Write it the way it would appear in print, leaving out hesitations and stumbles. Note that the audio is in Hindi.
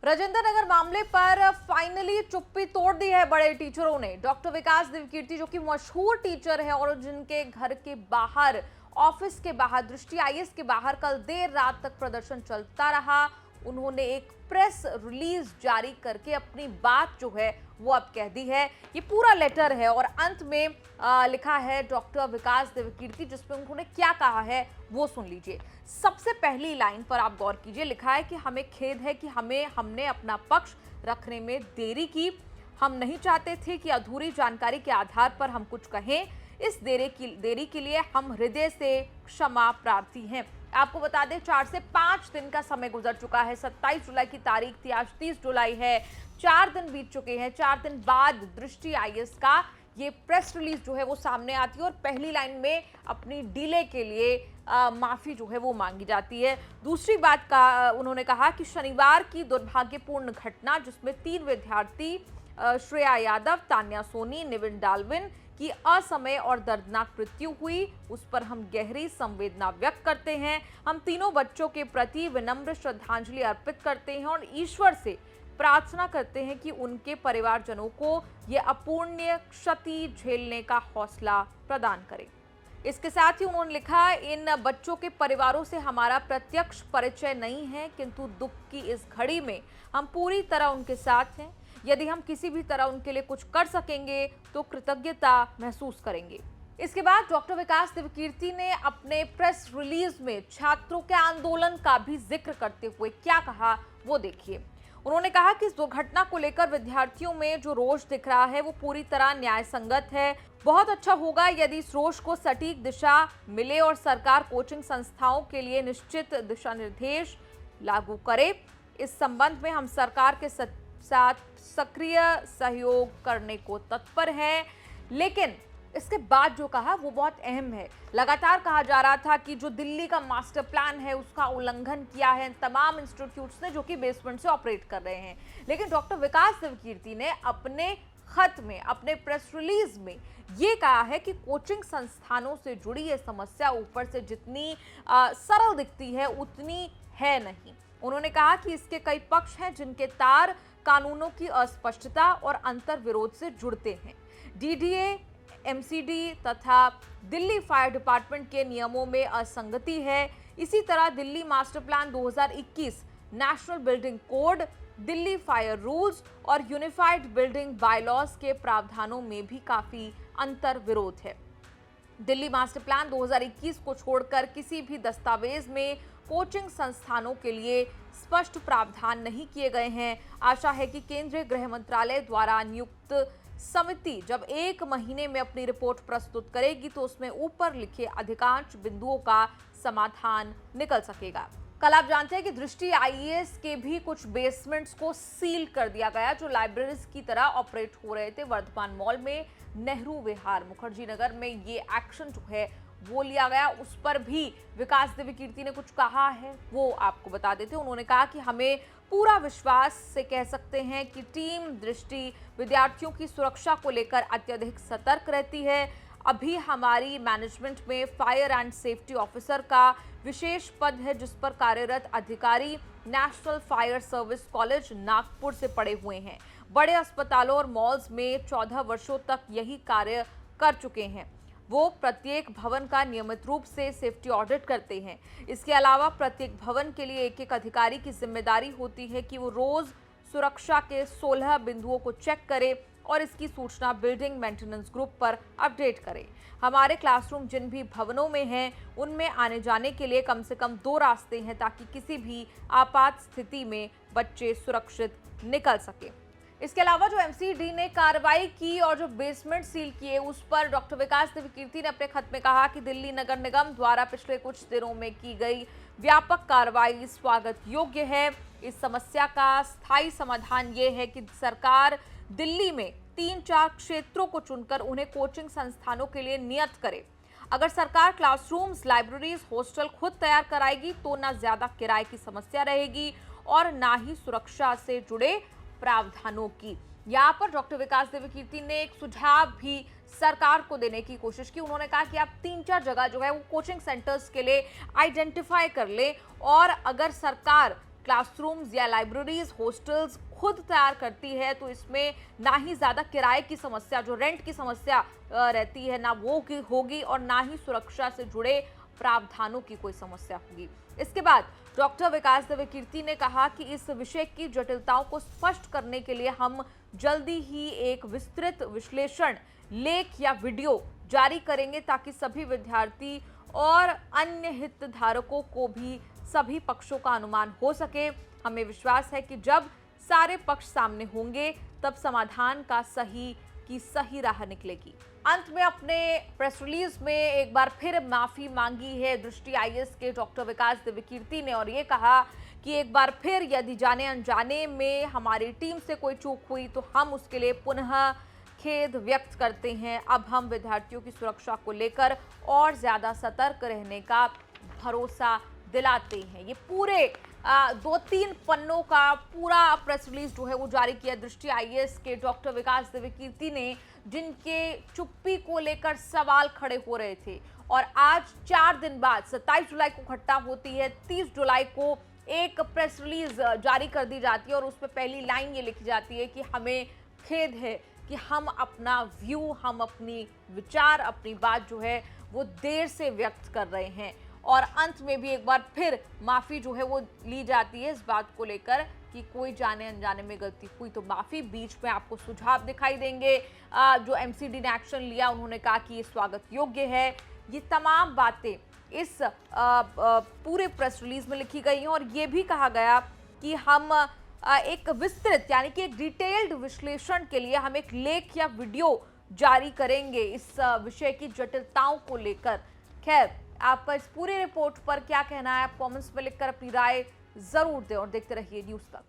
राजेंद्र नगर मामले पर फाइनली चुप्पी तोड़ दी है बड़े टीचरों ने। डॉक्टर विकास देवकीर्ति जो कि मशहूर टीचर है और जिनके घर के बाहर, ऑफिस के बाहर, दृष्टि आईएएस के बाहर कल देर रात तक प्रदर्शन चलता रहा, उन्होंने एक प्रेस रिलीज जारी करके अपनी बात जो है वो अब कह दी है। ये पूरा लेटर है और अंत में लिखा है डॉक्टर विकास देवकीर्ति, जिसमें उन्होंने क्या कहा है वो सुन लीजिए। सबसे पहली लाइन पर आप गौर कीजिए, लिखा है कि हमें खेद है कि हमने अपना पक्ष रखने में देरी की। हम नहीं चाहते थे कि अधूरी जानकारी के आधार पर हम कुछ कहें। इस देरी के लिए हम हृदय से क्षमा प्रार्थी हैं। आपको बता दें 4 से 5 दिन का समय गुजर चुका है। 27 जुलाई की तारीख थी, आज 30 जुलाई है, 4 दिन बीत चुके हैं। 4 दिन बाद दृष्टि आईएएस का ये प्रेस रिलीज जो है वो सामने आती है और पहली लाइन में अपनी डिले के लिए माफी जो है वो मांगी जाती है। दूसरी बात का उन्होंने कहा कि शनिवार की दुर्भाग्यपूर्ण घटना जिसमें 3 विद्यार्थी श्रेया यादव, तान्या सोनी, निविन डाल्विन की असमय और दर्दनाक मृत्यु हुई, उस पर हम गहरी संवेदना व्यक्त करते हैं। हम तीनों बच्चों के प्रति विनम्र श्रद्धांजलि अर्पित करते हैं और ईश्वर से प्रार्थना करते हैं कि उनके परिवारजनों को ये अपूर्णीय क्षति झेलने का हौसला प्रदान करें। इसके साथ ही उन्होंने लिखा, इन बच्चों के परिवारों से हमारा प्रत्यक्ष परिचय नहीं है, किंतु दुख की इस घड़ी में हम पूरी तरह उनके साथ हैं। यदि हम किसी भी तरह उनके लिए कुछ कर सकेंगे तो कृतज्ञता महसूस करेंगे। इसके बाद डॉक्टर विकास देवकीर्ति ने अपने प्रेस रिलीज में छात्रों के आंदोलन का भी जिक्र करते हुए क्या कहा वो देखिए। उन्होंने कहा कि इस दुर्घटना को लेकर विद्यार्थियों में जो रोष दिख रहा है वो पूरी तरह न्याय संगत है। बहुत अच्छा होगा यदि इस रोष को सटीक दिशा मिले और सरकार कोचिंग संस्थाओं के लिए निश्चित दिशा निर्देश लागू करे। इस संबंध में हम सरकार के साथ सक्रिय सहयोग करने को तत्पर हैं। लेकिन इसके बाद जो कहा वो बहुत अहम है। लगातार कहा जा रहा था कि जो दिल्ली का मास्टर प्लान है उसका उल्लंघन किया है तमाम इंस्टीट्यूट्स ने जो कि बेसमेंट से ऑपरेट कर रहे हैं। लेकिन डॉक्टर विकास देवकीर्ति ने अपने खत में, अपने प्रेस रिलीज में ये कहा है कि कोचिंग संस्थानों से जुड़ी ये समस्या ऊपर से जितनी सरल दिखती है उतनी है नहीं। उन्होंने कहा कि इसके कई पक्ष हैं जिनके तार कानूनों की अस्पष्टता और अंतर विरोध से जुड़ते हैं। डीडीए, एमसीडी तथा दिल्ली फायर डिपार्टमेंट के नियमों में असंगति है। इसी तरह Delhi master plan 2021, national building code, Delhi fire rules और यूनिफाइड बिल्डिंग बायलॉज के प्रावधानों में भी काफी अंतर विरोध है। दिल्ली मास्टर प्लान 2021 को छोड़कर किसी भी दस्तावेज में कोचिंग संस्थानों के लिए स्पष्ट प्रावधान नहीं किए गए हैं। आशा है कि केंद्रीय गृह मंत्रालय द्वारा नियुक्त समिति जब 1 महीने में अपनी रिपोर्ट प्रस्तुत करेगी तो उसमें ऊपर लिखे अधिकांश बिंदुओं का समाधान निकल सकेगा। कल आप जानते हैं कि दृष्टि आईएएस के भी कुछ बेसमेंट्स को सील कर दिया गया जो लाइब्रेरीज की तरह ऑपरेट हो रहे थे। वर्धमान मॉल में, नेहरू विहार, मुखर्जी नगर में ये एक्शन जो है वो लिया गया। उस पर भी विकास देवकीर्ति ने कुछ कहा है, वो आपको बता देते हैं। उन्होंने कहा कि हमें पूरा विश्वास से कह सकते हैं कि टीम दृष्टि विद्यार्थियों की सुरक्षा को लेकर अत्यधिक सतर्क रहती है। अभी हमारी मैनेजमेंट में फायर एंड सेफ्टी ऑफिसर का विशेष पद है जिस पर कार्यरत अधिकारी national fire service college Nagpur से पढ़े हुए हैं। बड़े अस्पतालों और मॉल्स में 14 वर्षों तक यही कार्य कर चुके हैं। वो प्रत्येक भवन का नियमित रूप से सेफ्टी ऑडिट करते हैं। इसके अलावा प्रत्येक भवन के लिए एक अधिकारी की जिम्मेदारी होती है कि वो रोज सुरक्षा के 16 बिंदुओं को चेक करे और इसकी सूचना बिल्डिंग मेंटेनेंस ग्रुप पर अपडेट करे। हमारे क्लासरूम जिन भी भवनों में हैं उनमें आने जाने के लिए कम से कम 2 रास्ते हैं ताकि किसी भी आपात स्थिति में बच्चे सुरक्षित निकल सके। इसके अलावा जो एमसीडी ने कार्रवाई की और जो बेसमेंट सील किए उस पर डॉक्टर विकास देवकीर्ति ने अपने खत में कहा कि दिल्ली नगर निगम द्वारा पिछले कुछ दिनों में की गई व्यापक कार्रवाई स्वागत योग्य है। इस समस्या का स्थायी समाधान ये है कि सरकार दिल्ली में 3-4 क्षेत्रों को चुनकर उन्हें कोचिंग संस्थानों के लिए नियत करे। अगर सरकार क्लासरूम्स, लाइब्रेरीज, हॉस्टल खुद तैयार कराएगी तो ना ज्यादा किराए की समस्या रहेगी और ना ही सुरक्षा से जुड़े प्रावधानों की। यहाँ पर डॉक्टर विकास देवकीर्ति ने एक सुझाव भी सरकार को देने की कोशिश की। उन्होंने कहा कि आप 3-4 जगह जो है वो कोचिंग सेंटर्स के लिए आइडेंटिफाई कर ले और अगर सरकार क्लासरूम्स या लाइब्रेरीज, हॉस्टल्स खुद तैयार करती है, तो इसमें ना ही ज़्यादा किराए की समस्या, जो रेंट की समस्या रहती है, ना वो की होगी और ना ही सुरक्षा से जुड़े प्रावधानों की कोई समस्या होगी। इसके बाद डॉक्टर विकास दिव्यकीर्ति ने कहा कि इस विषय की जटिलताओं को स्पष्ट करने के लिए हम जल्दी ही एक विस्तृत विश्लेषण लेख या वीडियो जारी करेंगे, ताकि सभी विद्यार्थी और अन्य हितधारकों को भी सभी पक्षों का अनुमान हो सके। हमें विश्वास है कि जब सारे पक्ष सामने होंगे तब समाधान का सही राह निकलेगी। अंत में अपने प्रेस रिलीज में एक बार फिर माफी मांगी है दृष्टि आईएएस के डॉक्टर विकास दिव्यकीर्ति ने और ये कहा कि एक बार फिर यदि जाने अनजाने में हमारी टीम से कोई चूक हुई तो हम उसके लिए पुनः खेद व्यक्त करते हैं। अब हम विद्यार्थियों की सुरक्षा को लेकर और ज्यादा सतर्क रहने का भरोसा दिलाते हैं। ये पूरे 2-3 पन्नों का पूरा प्रेस रिलीज जो है वो जारी किया दृष्टि आईएएस के डॉक्टर विकास दिव्यकीर्ति ने, जिनके चुप्पी को लेकर सवाल खड़े हो रहे थे। और आज 4 दिन बाद 27 जुलाई को घटना होती है, 30 जुलाई को एक प्रेस रिलीज जारी कर दी जाती है और उसमें पहली लाइन ये लिखी जाती है कि हमें खेद है कि हम अपना व्यू, हम अपनी विचार, अपनी बात जो है वो देर से व्यक्त कर रहे हैं। और अंत में भी एक बार फिर माफ़ी जो है वो ली जाती है इस बात को लेकर कि कोई जाने अनजाने में गलती हुई तो माफ़ी। बीच में आपको सुझाव दिखाई देंगे, जो एमसीडी ने एक्शन लिया उन्होंने कहा कि ये स्वागत योग्य है। ये तमाम बातें इस पूरे प्रेस रिलीज में लिखी गई हैं और ये भी कहा गया कि हम एक विस्तृत यानी कि एक डिटेल्ड विश्लेषण के लिए हम एक लेख या वीडियो जारी करेंगे इस विषय की जटिलताओं को लेकर। खैर, आपका इस पूरे रिपोर्ट पर क्या कहना है, आप कमेंट्स में लिखकर अपनी राय जरूर दें और देखते रहिए न्यूज़ तक।